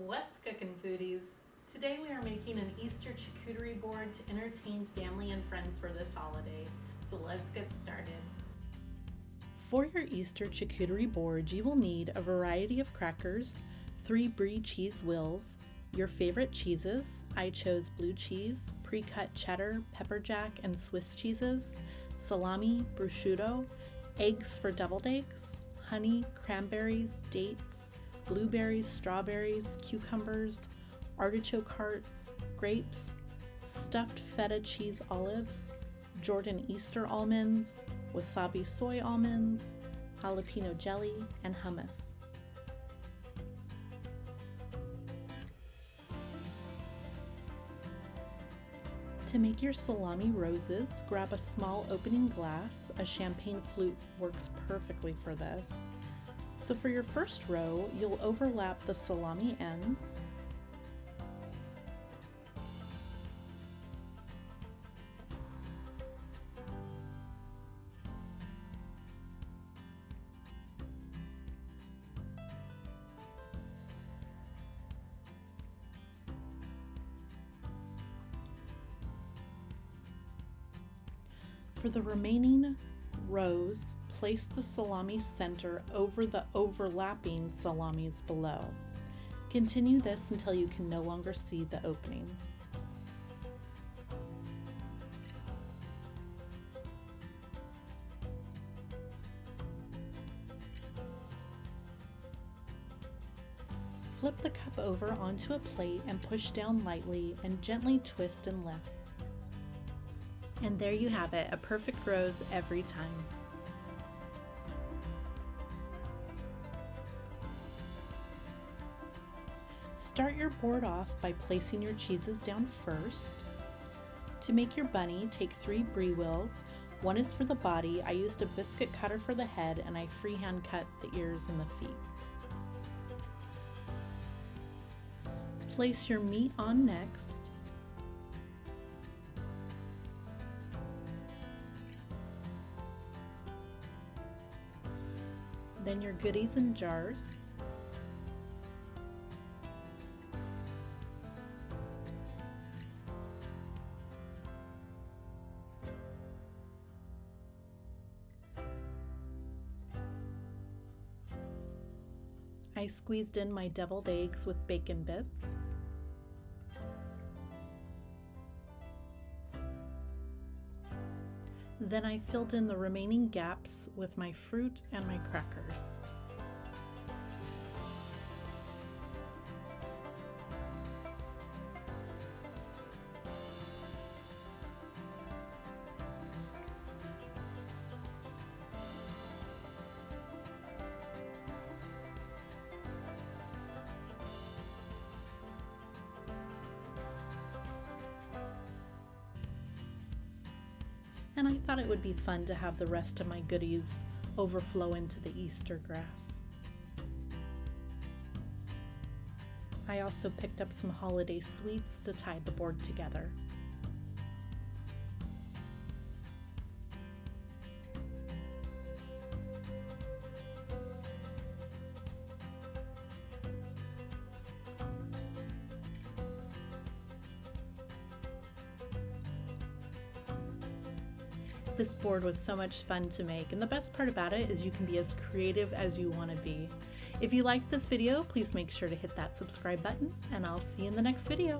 What's cooking, foodies? Today we are making an Easter charcuterie board to entertain family and friends for this holiday. So let's get started. For your Easter charcuterie board, you will need a variety of crackers, 3 brie cheese wheels, your favorite cheeses. I chose blue cheese, pre-cut cheddar, pepper jack, and Swiss cheeses, salami, prosciutto, eggs for deviled eggs, honey, cranberries, dates, blueberries, strawberries, cucumbers, artichoke hearts, grapes, stuffed feta cheese olives, Jordan Easter almonds, wasabi soy almonds, jalapeno jelly, and hummus. To make your salami roses, grab a small opening glass. A champagne flute works perfectly for this. So for your first row, you'll overlap the salami ends. For the remaining rows, place the salami center over the overlapping salamis below. Continue this until you can no longer see the opening. Flip the cup over onto a plate and push down lightly and gently twist and lift. And there you have it, a perfect rose every time. Start your board off by placing your cheeses down first. To make your bunny, take 3 brie wheels. One is for the body. I used a biscuit cutter for the head, and I freehand cut the ears and the feet. Place your meat on next. Then your goodies in jars. I squeezed in my deviled eggs with bacon bits. Then I filled in the remaining gaps with my fruit and my crackers. And I thought it would be fun to have the rest of my goodies overflow into the Easter grass. I also picked up some holiday sweets to tie the board together. This board was so much fun to make, and the best part about it is you can be as creative as you want to be. If you liked this video, please make sure to hit that subscribe button, and I'll see you in the next video.